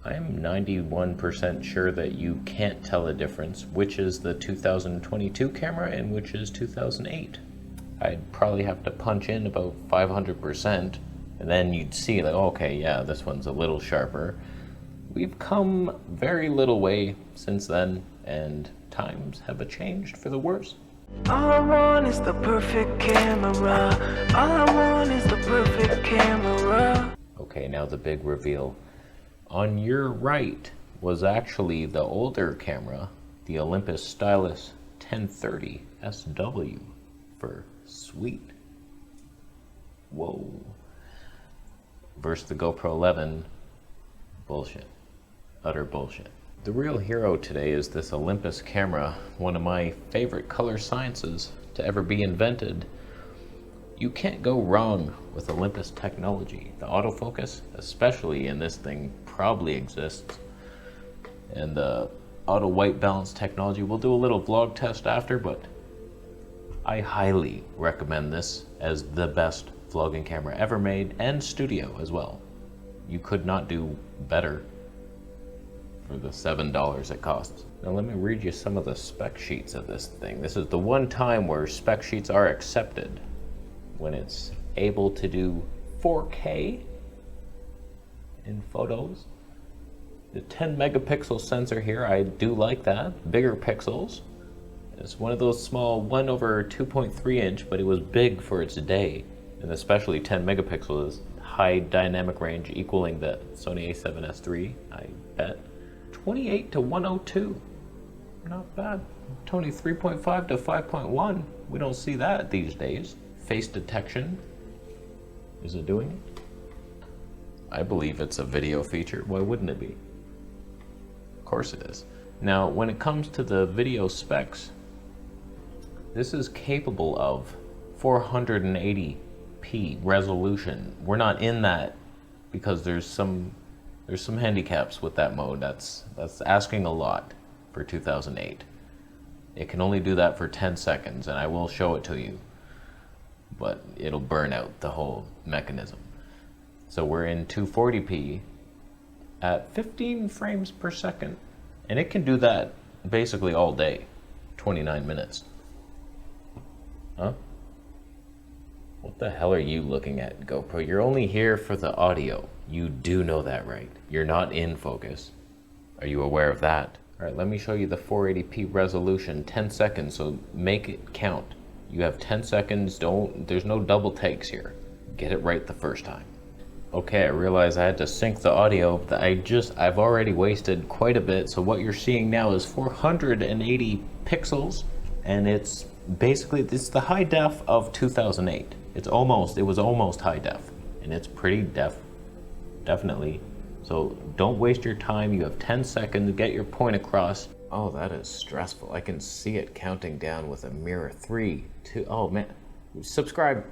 I'm 91% sure that you can't tell a difference which is the 2022 camera and which is 2008. I'd probably have to punch in about 500%, and then you'd see like, okay, yeah, this one's a little sharper. We've come very little way since then, and times have changed for the worse. All I want is the perfect camera. All I want is the perfect camera. Okay, now the big reveal. On your right was actually the older camera, the Olympus Stylus 1030 SW for sweet. Whoa. Versus the Gopro 11, bullshit. Utter bullshit. The real hero today is this Olympus camera, one of my favorite color sciences to ever be invented. You can't go wrong with Olympus technology. The autofocus, especially in this thing, probably exists. And the auto white balance technology, we'll do a little vlog test after, but I highly recommend this as the best vlogging camera ever made, and studio as well. You could not do better for the $7 it costs. Now let me read you some of the spec sheets of this thing. This is the one time where spec sheets are accepted, when it's able to do 4K in photos. The 10 megapixel sensor here, I do like that. Bigger pixels. It's one of those small 1/2.3 inch, but it was big for its day. And especially 10 megapixels, high dynamic range equaling the Sony a7S III, I bet. 28 to 102, not bad. Tony 3.5 to 5.1, we don't see that these days. Face detection, is it doing it? I believe it's a video feature, why wouldn't it be? Of course it is. Now, when it comes to the video specs, this is capable of 480p resolution. We're not in that because there's some handicaps with that mode. That's asking a lot for 2008. It can only do that for 10 seconds, and I will show it to you, but it'll burn out the whole mechanism. So we're in 240p at 15 frames per second, and it can do that basically all day, 29 minutes. Huh? What the hell are you looking at, GoPro? You're only here for the audio. You do know that, right? You're not in focus. Are you aware of that? All right, let me show you the 480p resolution, 10 seconds, so make it count. You have 10 seconds, there's no double takes here. Get it right the first time. Okay, I realize I had to sync the audio, but I've already wasted quite a bit, so what you're seeing now is 480 pixels, and it's the high def of 2008. It was almost high def, and it's pretty definitely. So don't waste your time. You have 10 seconds to get your point across. Oh, that is stressful. I can see it counting down with a mirror. 3, 2, oh man. Subscribe.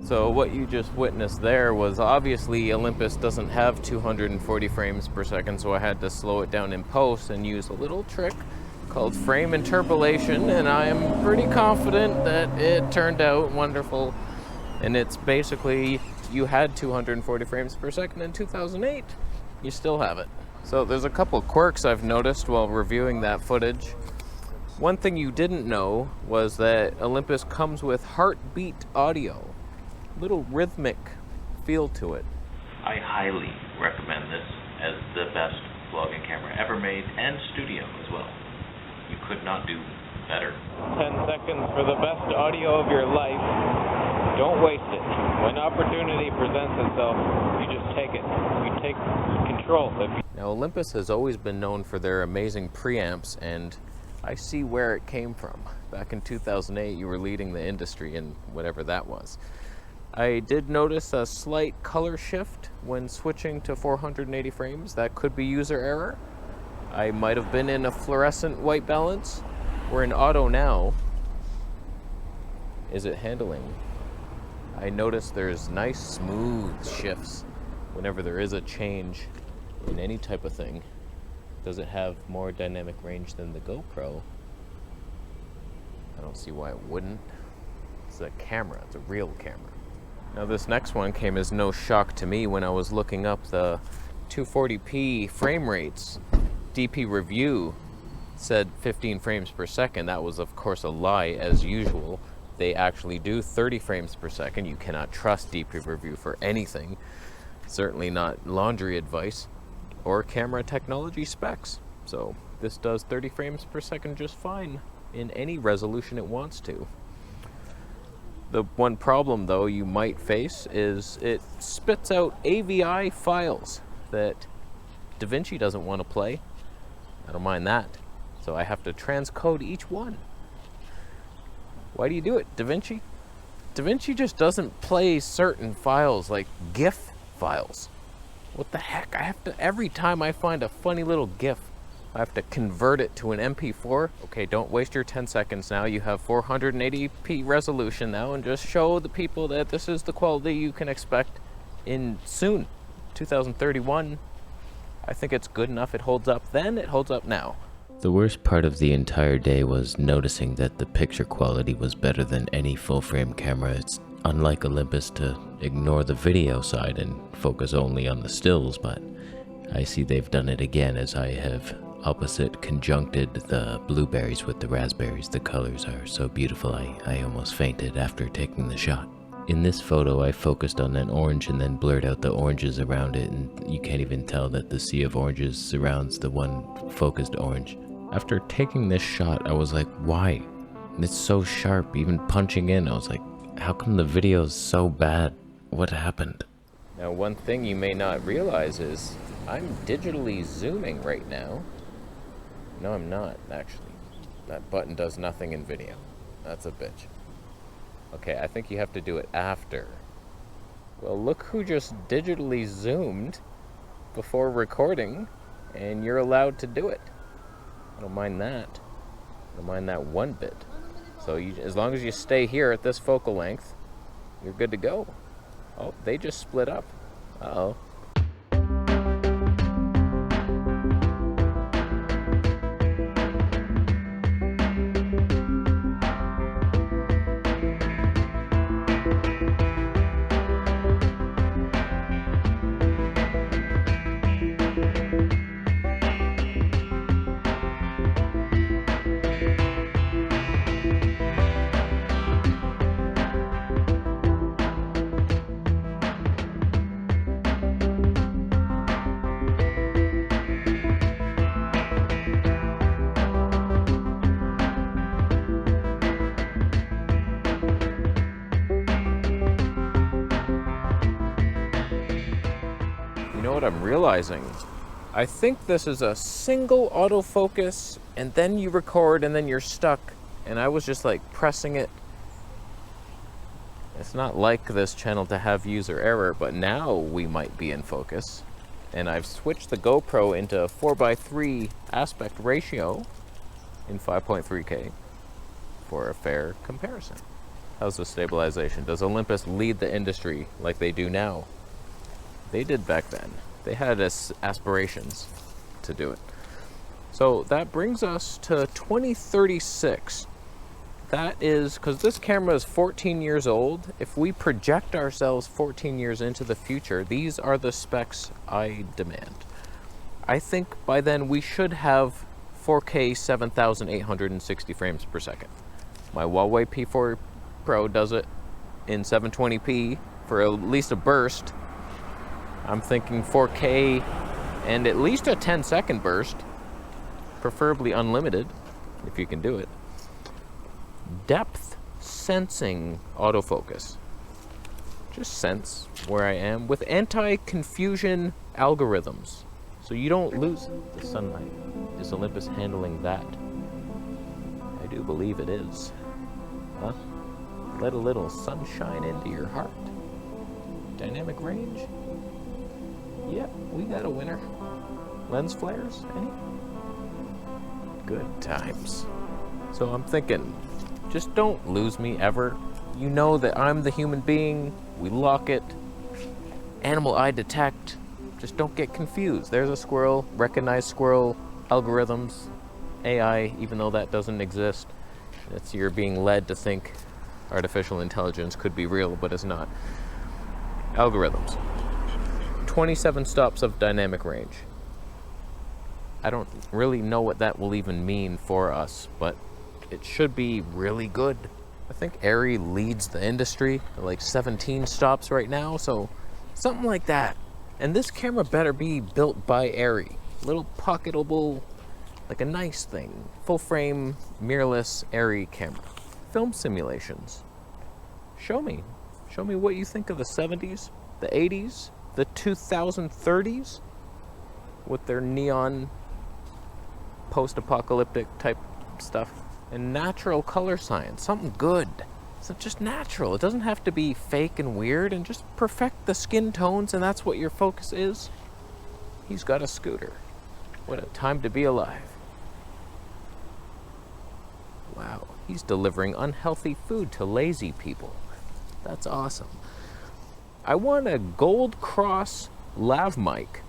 So what you just witnessed there was obviously Olympus doesn't have 240 frames per second, so I had to slow it down in post and use a little trick called frame interpolation, and I am pretty confident that it turned out wonderful. And it's basically, you had 240 frames per second in 2008, you still have it. So there's a couple quirks I've noticed while reviewing that footage. One thing you didn't know was that Olympus comes with heartbeat audio. Little rhythmic feel to it. I highly recommend this as the best vlogging camera ever made, and studio as well. You could not do better. 10 seconds for the best audio of your life. Don't waste it. When opportunity presents itself, you just take it. You take control. Now, Olympus has always been known for their amazing preamps, and I see where it came from. Back in 2008, you were leading the industry in whatever that was. I did notice a slight color shift when switching to 480 frames. That could be user error. I might have been in a fluorescent white balance. We're in auto now. Is it handling? I notice there's nice smooth shifts whenever there is a change in any type of thing. Does it have more dynamic range than the GoPro? I don't see why it wouldn't. It's a camera, it's a real camera. Now this next one came as no shock to me when I was looking up the 240p frame rates. DP Review said 15 frames per second. That was of course a lie as usual. They actually do 30 frames per second. You cannot trust DP Review for anything. Certainly not laundry advice or camera technology specs. So this does 30 frames per second just fine in any resolution it wants to. The one problem though you might face is it spits out AVI files that DaVinci doesn't want to play. I don't mind that. So I have to transcode each one. Why do you do it, DaVinci? DaVinci just doesn't play certain files like GIF files. What the heck? I have to, every time I find a funny little GIF, I have to convert it to an MP4. Okay, don't waste your 10 seconds now. You have 480p resolution now, and just show the people that this is the quality you can expect in soon, 2031. I think it's good enough. It holds up then, it holds up now. The worst part of the entire day was noticing that the picture quality was better than any full-frame camera. It's unlike Olympus to ignore the video side and focus only on the stills, but I see they've done it again as I have opposite conjuncted the blueberries with the raspberries. The colors are so beautiful I almost fainted after taking the shot. In this photo I focused on an orange and then blurred out the oranges around it, and you can't even tell that the sea of oranges surrounds the one focused orange. After taking this shot I was like, why? It's so sharp, even punching in I was like, how come the video is so bad? What happened? Now one thing you may not realize is I'm digitally zooming right now. No, I'm not, actually. That button does nothing in video. That's a bitch. Okay, I think you have to do it after. Well, look who just digitally zoomed before recording, and you're allowed to do it. I don't mind that. I don't mind that one bit. So as long as you stay here at this focal length, you're good to go. Oh, they just split up. Uh-oh. You know what I'm realizing? I think this is a single autofocus and then you record and then you're stuck, and I was just like pressing it. It's not like this channel to have user error, but now we might be in focus. And I've switched the GoPro into 4:3 aspect ratio in 5.3K for a fair comparison. How's the stabilization? Does Olympus lead the industry like they do now? They did back then. They had aspirations to do it. So that brings us to 2036. That is, because this camera is 14 years old, if we project ourselves 14 years into the future, these are the specs I demand. I think by then we should have 4K 7,860 frames per second. My Huawei P4 Pro does it in 720p for at least a burst. I'm thinking 4K and at least a 10-second burst, preferably unlimited, if you can do it. Depth sensing autofocus. Just sense where I am with anti-confusion algorithms, so you don't lose the sunlight. Is Olympus handling that? I do believe it is. Huh? Let a little sunshine into your heart. Dynamic range? Yep, we got a winner. Lens flares, any? Good times. So I'm thinking, just don't lose me ever. You know that I'm the human being. We lock it. Animal eye detect. Just don't get confused. There's a squirrel. Recognize squirrel. Algorithms. AI, even though that doesn't exist. You're being led to think artificial intelligence could be real, but it's not. Algorithms. 27 stops of dynamic range. I don't really know what that will even mean for us, but it should be really good. I think Arri leads the industry, like 17 stops right now, so something like that. And this camera better be built by Arri. Little pocketable, like a nice thing. Full frame, mirrorless Arri camera. Film simulations. Show me what you think of the 70s, the 80s, the 2030s, with their neon post-apocalyptic type stuff. And natural color science, something good. So just natural. It doesn't have to be fake and weird, and just perfect the skin tones, and that's what your focus is. He's got a scooter. What a time to be alive. Wow, he's delivering unhealthy food to lazy people. That's awesome. I want a gold cross lav mic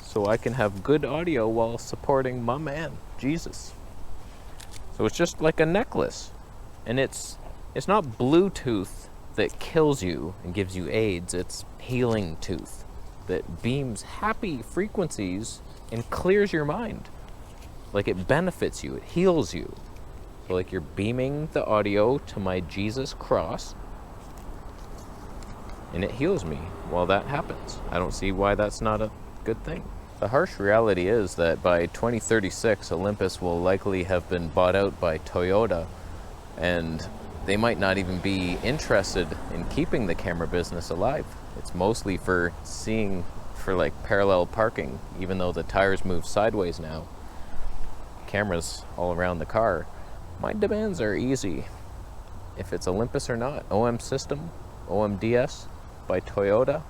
so I can have good audio while supporting my man, Jesus. So it's just like a necklace. And it's not Bluetooth that kills you and gives you AIDS. It's healing tooth that beams happy frequencies and clears your mind. Like it benefits you, it heals you. So like you're beaming the audio to my Jesus cross, and it heals me while that happens. I don't see why that's not a good thing. The harsh reality is that by 2036, Olympus will likely have been bought out by Toyota, and they might not even be interested in keeping the camera business alive. It's mostly for like parallel parking, even though the tires move sideways now. Cameras all around the car. My demands are easy. If it's Olympus or not, OM system, OMDS by Toyota,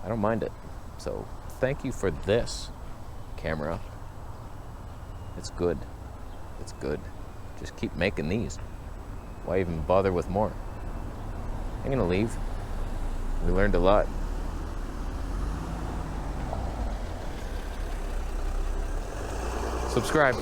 I don't mind it. So thank you for this camera. It's good. It's good. Just keep making these. Why even bother with more? I'm gonna leave. We learned a lot. Subscribe.